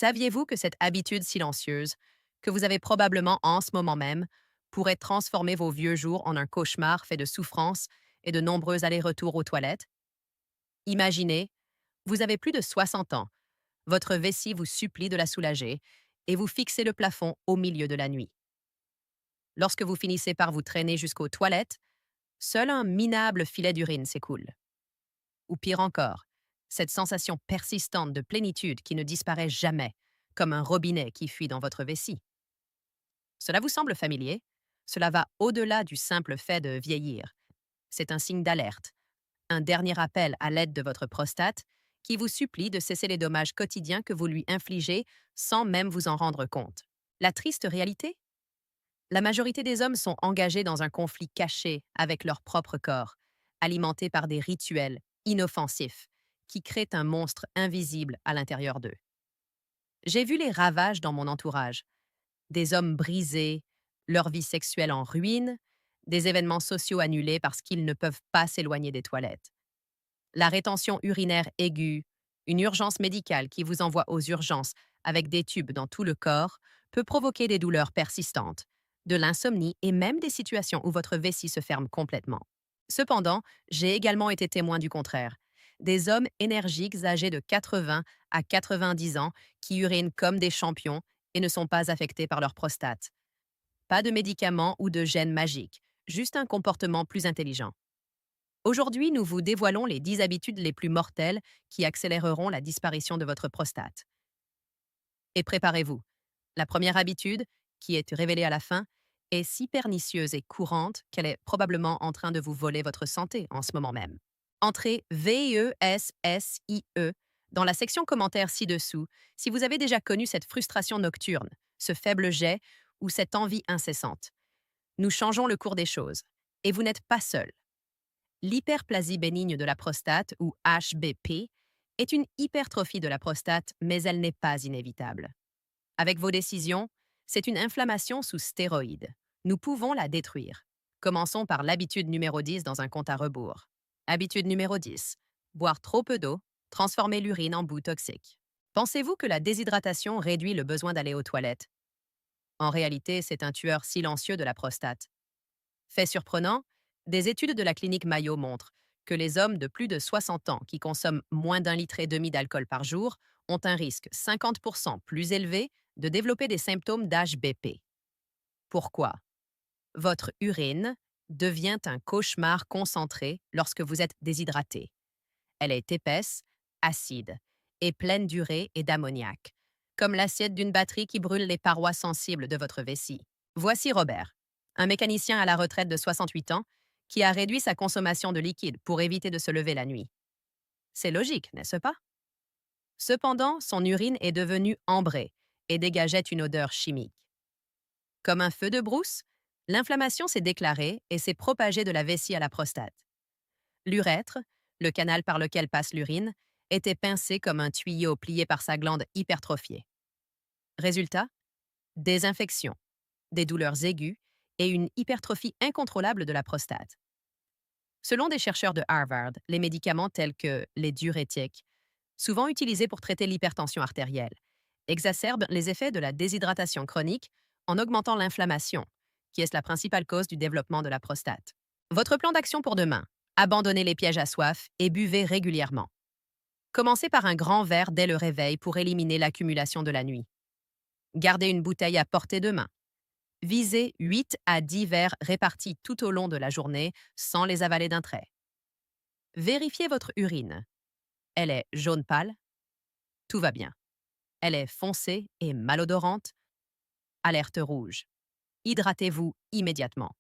Saviez-vous que cette habitude silencieuse, que vous avez probablement en ce moment même, pourrait transformer vos vieux jours en un cauchemar fait de souffrance et de nombreux allers-retours aux toilettes? Imaginez, vous avez plus de 60 ans, votre vessie vous supplie de la soulager et vous fixez le plafond au milieu de la nuit. Lorsque vous finissez par vous traîner jusqu'aux toilettes, seul un minable filet d'urine s'écoule. Ou pire encore, cette sensation persistante de plénitude qui ne disparaît jamais, comme un robinet qui fuit dans votre vessie. Cela vous semble familier? Cela va au-delà du simple fait de vieillir. C'est un signe d'alerte, un dernier appel à l'aide de votre prostate qui vous supplie de cesser les dommages quotidiens que vous lui infligez sans même vous en rendre compte. La triste réalité? La majorité des hommes sont engagés dans un conflit caché avec leur propre corps, alimenté par des rituels inoffensifs qui créent un monstre invisible à l'intérieur d'eux. J'ai vu les ravages dans mon entourage, des hommes brisés, leur vie sexuelle en ruine, des événements sociaux annulés parce qu'ils ne peuvent pas s'éloigner des toilettes. La rétention urinaire aiguë, une urgence médicale qui vous envoie aux urgences avec des tubes dans tout le corps, peut provoquer des douleurs persistantes, de l'insomnie et même des situations où votre vessie se ferme complètement. Cependant, j'ai également été témoin du contraire. Des hommes énergiques âgés de 80 à 90 ans qui urinent comme des champions et ne sont pas affectés par leur prostate. Pas de médicaments ou de gènes magiques, juste un comportement plus intelligent. Aujourd'hui, nous vous dévoilons les 10 habitudes les plus mortelles qui accéléreront la disparition de votre prostate. Et préparez-vous. La première habitude, qui est révélée à la fin, est si pernicieuse et courante qu'elle est probablement en train de vous voler votre santé en ce moment même. Entrez VESSIE dans la section commentaires ci-dessous si vous avez déjà connu cette frustration nocturne, ce faible jet ou cette envie incessante. Nous changeons le cours des choses. Et vous n'êtes pas seul. L'hyperplasie bénigne de la prostate, ou HBP, est une hypertrophie de la prostate, mais elle n'est pas inévitable. Avec vos décisions, c'est une inflammation sous stéroïdes. Nous pouvons la détruire. Commençons par l'habitude numéro 10 dans un compte à rebours. Habitude numéro 10. Boire trop peu d'eau, transformer l'urine en boue toxique. Pensez-vous que la déshydratation réduit le besoin d'aller aux toilettes? En réalité, c'est un tueur silencieux de la prostate. Fait surprenant, des études de la clinique Mayo montrent que les hommes de plus de 60 ans qui consomment moins d'un litre et demi d'alcool par jour ont un risque 50% plus élevé de développer des symptômes d'HBP. Pourquoi? Votre urine devient un cauchemar concentré lorsque vous êtes déshydraté. Elle est épaisse, acide et pleine d'urée et d'ammoniac, comme l'assiette d'une batterie qui brûle les parois sensibles de votre vessie. Voici Robert, un mécanicien à la retraite de 68 ans qui a réduit sa consommation de liquide pour éviter de se lever la nuit. C'est logique, n'est-ce pas? Cependant, son urine est devenue ambrée et dégageait une odeur chimique. Comme un feu de brousse, l'inflammation s'est déclarée et s'est propagée de la vessie à la prostate. L'urètre, le canal par lequel passe l'urine, était pincé comme un tuyau plié par sa glande hypertrophiée. Résultat? Des infections, des douleurs aiguës et une hypertrophie incontrôlable de la prostate. Selon des chercheurs de Harvard, les médicaments tels que les diurétiques, souvent utilisés pour traiter l'hypertension artérielle, exacerbent les effets de la déshydratation chronique en augmentant l'inflammation, qui est la principale cause du développement de la prostate. Votre plan d'action pour demain: abandonnez les pièges à soif et buvez régulièrement. Commencez par un grand verre dès le réveil pour éliminer l'accumulation de la nuit. Gardez une bouteille à portée de main. Visez 8 à 10 verres répartis tout au long de la journée sans les avaler d'un trait. Vérifiez votre urine. Elle est jaune pâle? Tout va bien. Elle est foncée et malodorante? Alerte rouge. Hydratez-vous immédiatement.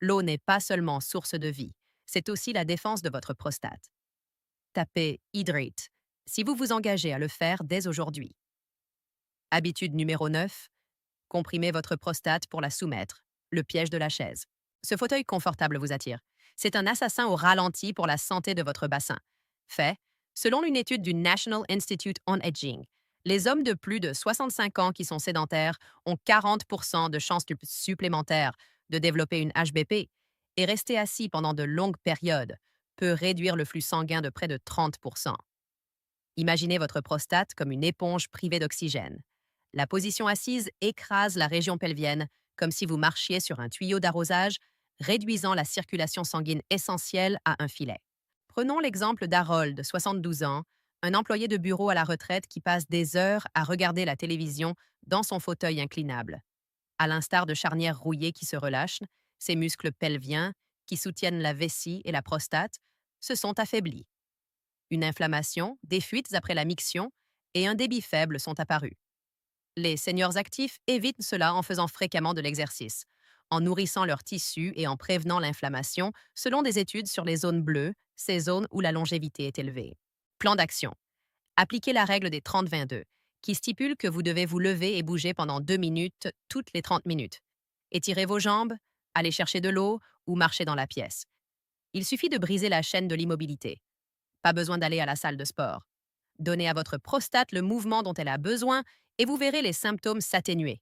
L'eau n'est pas seulement source de vie, c'est aussi la défense de votre prostate. Tapez Hydrate si vous vous engagez à le faire dès aujourd'hui. Habitude numéro 9. Comprimez votre prostate pour la soumettre. Le piège de la chaise. Ce fauteuil confortable vous attire. C'est un assassin au ralenti pour la santé de votre bassin. Fait, selon une étude du National Institute on Aging, les hommes de plus de 65 ans qui sont sédentaires ont 40% de chances supplémentaires de développer une HBP, et rester assis pendant de longues périodes peut réduire le flux sanguin de près de 30%. Imaginez votre prostate comme une éponge privée d'oxygène. La position assise écrase la région pelvienne, comme si vous marchiez sur un tuyau d'arrosage, réduisant la circulation sanguine essentielle à un filet. Prenons l'exemple d'Harold, 72 ans, un employé de bureau à la retraite qui passe des heures à regarder la télévision dans son fauteuil inclinable. À l'instar de charnières rouillées qui se relâchent, ses muscles pelviens, qui soutiennent la vessie et la prostate, se sont affaiblis. Une inflammation, des fuites après la miction et un débit faible sont apparus. Les seniors actifs évitent cela en faisant fréquemment de l'exercice, en nourrissant leurs tissus et en prévenant l'inflammation selon des études sur les zones bleues, ces zones où la longévité est élevée. Plan d'action. Appliquez la règle des 30-22, qui stipule que vous devez vous lever et bouger pendant 2 minutes toutes les 30 minutes. Étirez vos jambes, allez chercher de l'eau ou marchez dans la pièce. Il suffit de briser la chaîne de l'immobilité. Pas besoin d'aller à la salle de sport. Donnez à votre prostate le mouvement dont elle a besoin et vous verrez les symptômes s'atténuer.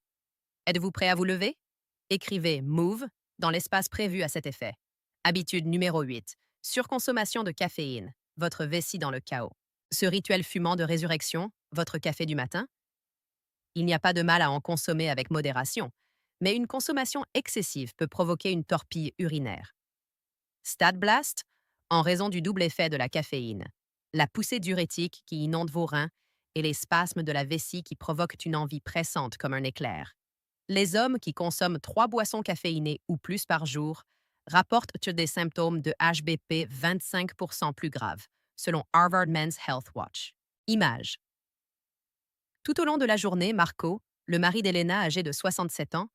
Êtes-vous prêt à vous lever? Écrivez MOVE dans l'espace prévu à cet effet. Habitude numéro 8. Surconsommation de caféine. Votre vessie dans le chaos. Ce rituel fumant de résurrection, votre café du matin? Il n'y a pas de mal à en consommer avec modération, mais une consommation excessive peut provoquer une torpille urinaire. Stat Blast, en raison du double effet de la caféine, la poussée diurétique qui inonde vos reins et les spasmes de la vessie qui provoquent une envie pressante comme un éclair. Les hommes qui consomment 3 boissons caféinées ou plus par jour rapportent des symptômes de HBP 25% plus graves, selon Harvard Men's Health Watch. Image. Tout au long de la journée, Marco, le mari d'Elena âgée de 67 ans,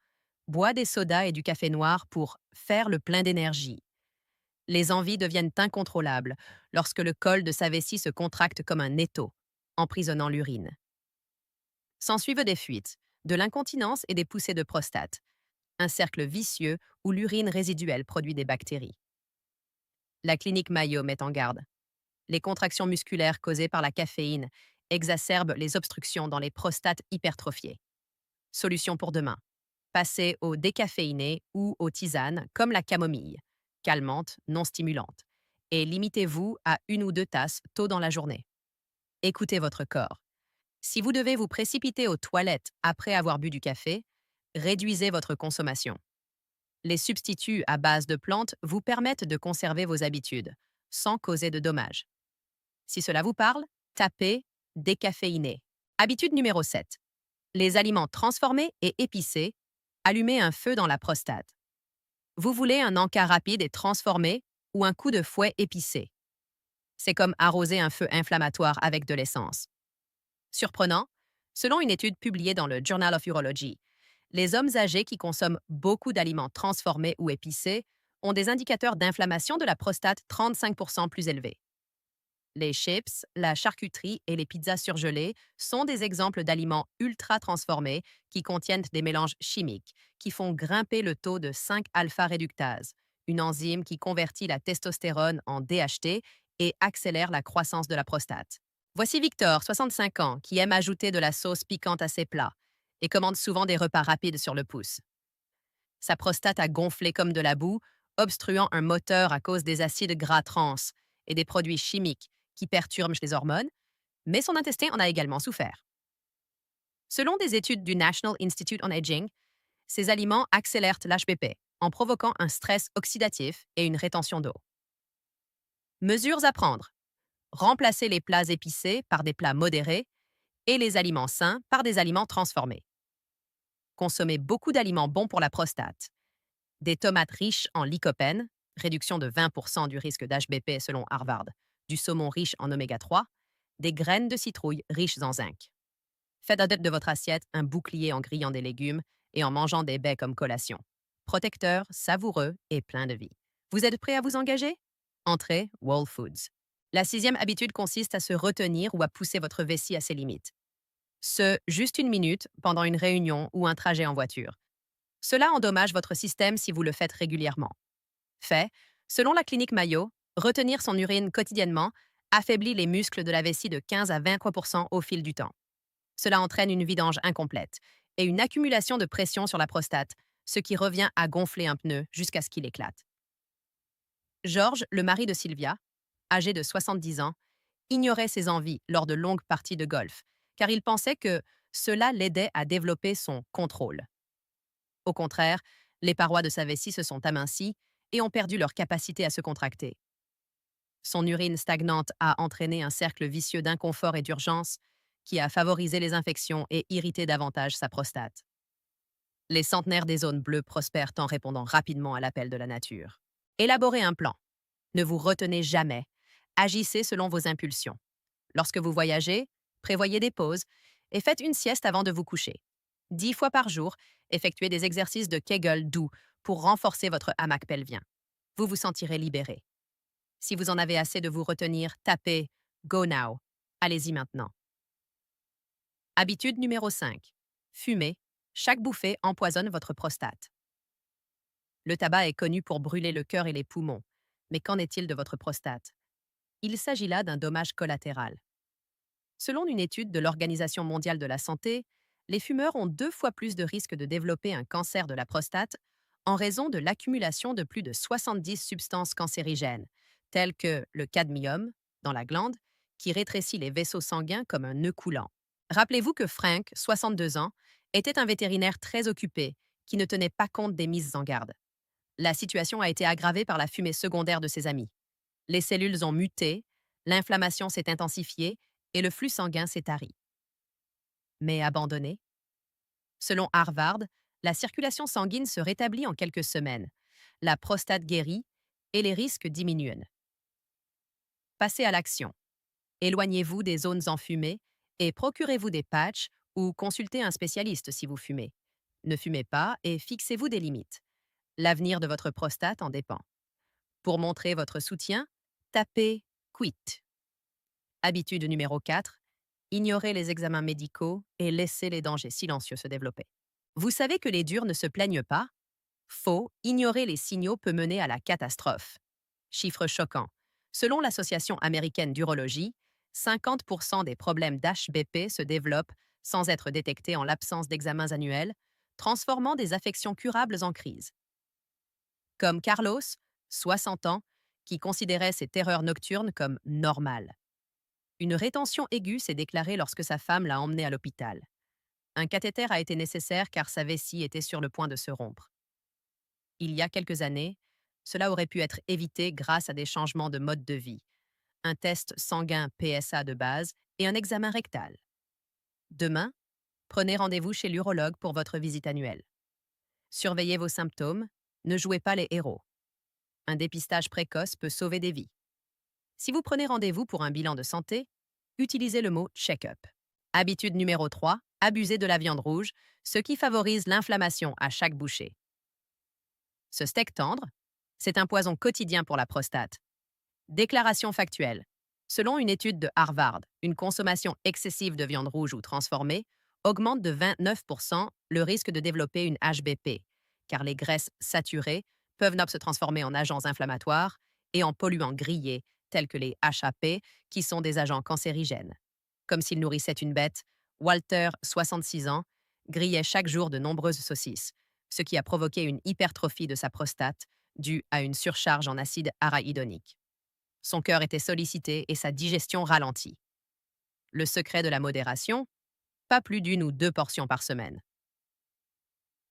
boit des sodas et du café noir pour faire le plein d'énergie. Les envies deviennent incontrôlables lorsque le col de sa vessie se contracte comme un étau, emprisonnant l'urine. S'ensuivent des fuites, de l'incontinence et des poussées de prostate, un cercle vicieux où l'urine résiduelle produit des bactéries. La clinique Mayo met en garde. Les contractions musculaires causées par la caféine exacerbent les obstructions dans les prostates hypertrophiées. Solution pour demain. Passez au décaféiné ou aux tisanes comme la camomille, calmante, non stimulante, et limitez-vous à 1 ou 2 tasses tôt dans la journée. Écoutez votre corps. Si vous devez vous précipiter aux toilettes après avoir bu du café, réduisez votre consommation. Les substituts à base de plantes vous permettent de conserver vos habitudes, sans causer de dommages. Si cela vous parle, tapez décaféiné. Habitude numéro 7. Les aliments transformés et épicés, allumez un feu dans la prostate. Vous voulez un encas rapide et transformé ou un coup de fouet épicé. C'est comme arroser un feu inflammatoire avec de l'essence. Surprenant, selon une étude publiée dans le Journal of Urology, les hommes âgés qui consomment beaucoup d'aliments transformés ou épicés ont des indicateurs d'inflammation de la prostate 35% plus élevés. Les chips, la charcuterie et les pizzas surgelées sont des exemples d'aliments ultra transformés qui contiennent des mélanges chimiques qui font grimper le taux de 5-alpha-réductase, une enzyme qui convertit la testostérone en DHT et accélère la croissance de la prostate. Voici Victor, 65 ans, qui aime ajouter de la sauce piquante à ses plats et commande souvent des repas rapides sur le pouce. Sa prostate a gonflé comme de la boue, obstruant un moteur à cause des acides gras trans et des produits chimiques qui perturbent les hormones, mais son intestin en a également souffert. Selon des études du National Institute on Aging, ces aliments accélèrent l'HBP en provoquant un stress oxydatif et une rétention d'eau. Mesures à prendre. Remplacer les plats épicés par des plats modérés et les aliments sains par des aliments transformés. Consommer beaucoup d'aliments bons pour la prostate. Des tomates riches en lycopène, réduction de 20% du risque d'HBP selon Harvard, du saumon riche en oméga 3, des graines de citrouille riches en zinc. Faites de votre assiette un bouclier en grillant des légumes et en mangeant des baies comme collation. Protecteur, savoureux et plein de vie. Vous êtes prêt à vous engager? Entrez Whole Foods. La 6e habitude consiste à se retenir ou à pousser votre vessie à ses limites. Ce juste 1 minute pendant une réunion ou un trajet en voiture. Cela endommage votre système si vous le faites régulièrement. Fait, selon la clinique Mayo, retenir son urine quotidiennement affaiblit les muscles de la vessie de 15 à 20% au fil du temps. Cela entraîne une vidange incomplète et une accumulation de pression sur la prostate, ce qui revient à gonfler un pneu jusqu'à ce qu'il éclate. Georges, le mari de Sylvia, âgé de 70 ans, ignorait ses envies lors de longues parties de golf, car il pensait que cela l'aidait à développer son contrôle. Au contraire, les parois de sa vessie se sont amincies et ont perdu leur capacité à se contracter. Son urine stagnante a entraîné un cercle vicieux d'inconfort et d'urgence qui a favorisé les infections et irrité davantage sa prostate. Les centenaires des zones bleues prospèrent en répondant rapidement à l'appel de la nature. Élaborez un plan. Ne vous retenez jamais. Agissez selon vos impulsions. Lorsque vous voyagez, prévoyez des pauses et faites une sieste avant de vous coucher. 10 fois par jour, effectuez des exercices de Kegel doux pour renforcer votre hamac pelvien. Vous vous sentirez libéré. Si vous en avez assez de vous retenir, tapez Go Now. Allez-y maintenant. Habitude numéro 5. Fumer. Chaque bouffée empoisonne votre prostate. Le tabac est connu pour brûler le cœur et les poumons. Mais qu'en est-il de votre prostate? Il s'agit là d'un dommage collatéral. Selon une étude de l'Organisation mondiale de la santé, les fumeurs ont 2 fois plus de risques de développer un cancer de la prostate en raison de l'accumulation de plus de 70 substances cancérigènes, telles que le cadmium, dans la glande, qui rétrécit les vaisseaux sanguins comme un nœud coulant. Rappelez-vous que Frank, 62 ans, était un vétérinaire très occupé qui ne tenait pas compte des mises en garde. La situation a été aggravée par la fumée secondaire de ses amis. Les cellules ont muté, l'inflammation s'est intensifiée et le flux sanguin s'est tari. Mais abandonné? Selon Harvard, la circulation sanguine se rétablit en quelques semaines, la prostate guérit et les risques diminuent. Passez à l'action. Éloignez-vous des zones enfumées et procurez-vous des patchs ou consultez un spécialiste si vous fumez. Ne fumez pas et fixez-vous des limites. L'avenir de votre prostate en dépend. Pour montrer votre soutien, tapez Quit. Habitude numéro 4. Ignorez les examens médicaux et laissez les dangers silencieux se développer. Vous savez que les durs ne se plaignent pas? Faux, ignorer les signaux peut mener à la catastrophe. Chiffre choquant. Selon l'Association américaine d'urologie, 50% des problèmes d'HBP se développent sans être détectés en l'absence d'examens annuels, transformant des affections curables en crise. Comme Carlos, 60 ans, qui considérait ses terreurs nocturnes comme normales. Une rétention aiguë s'est déclarée lorsque sa femme l'a emmené à l'hôpital. Un cathéter a été nécessaire car sa vessie était sur le point de se rompre. Il y a quelques années, cela aurait pu être évité grâce à des changements de mode de vie, un test sanguin PSA de base et un examen rectal. Demain, prenez rendez-vous chez l'urologue pour votre visite annuelle. Surveillez vos symptômes, ne jouez pas les héros. Un dépistage précoce peut sauver des vies. Si vous prenez rendez-vous pour un bilan de santé, utilisez le mot check-up. Habitude numéro 3, abusez de la viande rouge, ce qui favorise l'inflammation à chaque bouchée. Ce steak tendre, c'est un poison quotidien pour la prostate. Déclaration factuelle. Selon une étude de Harvard, une consommation excessive de viande rouge ou transformée augmente de 29% le risque de développer une HBP, car les graisses saturées peuvent se transformer en agents inflammatoires et en polluants grillés, tels que les HAP, qui sont des agents cancérigènes. Comme s'il nourrissait une bête, Walter, 66 ans, grillait chaque jour de nombreuses saucisses, ce qui a provoqué une hypertrophie de sa prostate due à une surcharge en acide arachidonique. Son cœur était sollicité et sa digestion ralentie. Le secret de la modération? Pas plus d'1 ou 2 portions par semaine.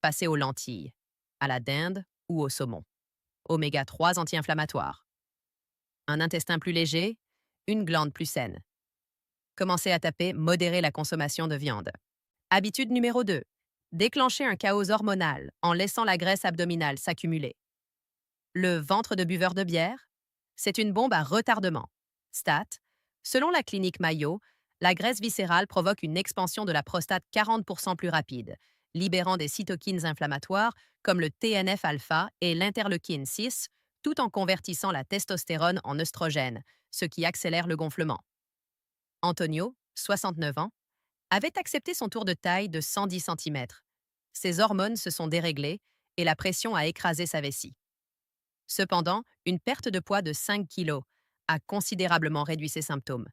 Passez aux lentilles, à la dinde ou au saumon. Oméga 3 anti-inflammatoire. Un intestin plus léger, une glande plus saine. Commencez à taper modérer la consommation de viande. Habitude numéro 2. Déclencher un chaos hormonal en laissant la graisse abdominale s'accumuler. Le ventre de buveur de bière? C'est une bombe à retardement. Stat. Selon la clinique Mayo, la graisse viscérale provoque une expansion de la prostate 40% plus rapide, libérant des cytokines inflammatoires comme le TNF-alpha et l'interleukine 6, tout en convertissant la testostérone en œstrogène, ce qui accélère le gonflement. Antonio, 69 ans, avait accepté son tour de taille de 110 cm. Ses hormones se sont déréglées et la pression a écrasé sa vessie. Cependant, une perte de poids de 5 kg a considérablement réduit ses symptômes.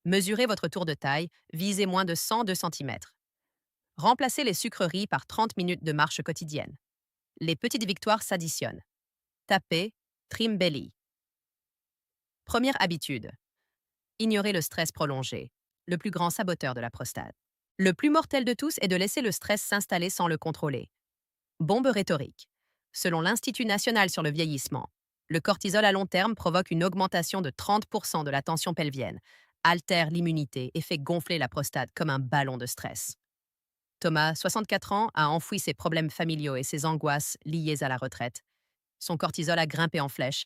Mesurez votre tour de taille, visez moins de 102 cm. Remplacez les sucreries par 30 minutes de marche quotidienne. Les petites victoires s'additionnent. Tapez Trim Belly. Première habitude. Ignorez le stress prolongé, le plus grand saboteur de la prostate. Le plus mortel de tous est de laisser le stress s'installer sans le contrôler. Bombe rhétorique. Selon l'Institut national sur le vieillissement, le cortisol à long terme provoque une augmentation de 30% de la tension pelvienne, altère l'immunité et fait gonfler la prostate comme un ballon de stress. Thomas, 64 ans, a enfoui ses problèmes familiaux et ses angoisses liées à la retraite. Son cortisol a grimpé en flèche,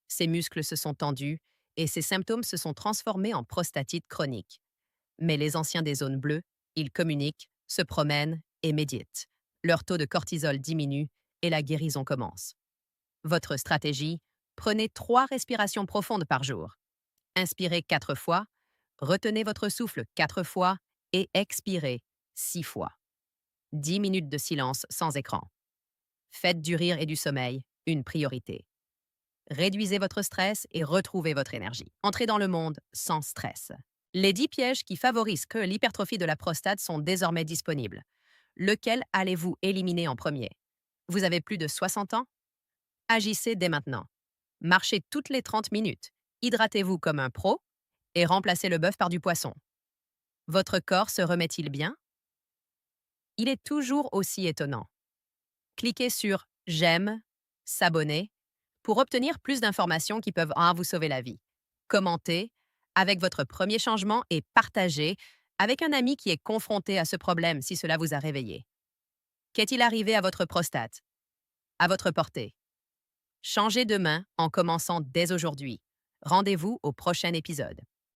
ses muscles se sont tendus et ses symptômes se sont transformés en prostatite chronique. Mais les anciens des zones bleues, ils communiquent, se promènent et méditent. Leur taux de cortisol diminue et la guérison commence. Votre stratégie, prenez 3 respirations profondes par jour. Inspirez 4 fois, retenez votre souffle 4 fois et expirez 6 fois. 10 minutes de silence sans écran. Faites du rire et du sommeil une priorité. Réduisez votre stress et retrouvez votre énergie. Entrez dans le monde sans stress. Les 10 pièges qui favorisent que l'hypertrophie de la prostate sont désormais disponibles. Lequel allez-vous éliminer en premier? Vous avez plus de 60 ans? Agissez dès maintenant. Marchez toutes les 30 minutes. Hydratez-vous comme un pro et remplacez le bœuf par du poisson. Votre corps se remet-il bien? Il est toujours aussi étonnant. Cliquez sur J'aime, S'abonner pour obtenir plus d'informations qui peuvent vous sauver la vie. Commentez avec votre premier changement et partagez avec un ami qui est confronté à ce problème si cela vous a réveillé. Qu'est-il arrivé à votre prostate? À votre portée. Changez demain en commençant dès aujourd'hui. Rendez-vous au prochain épisode.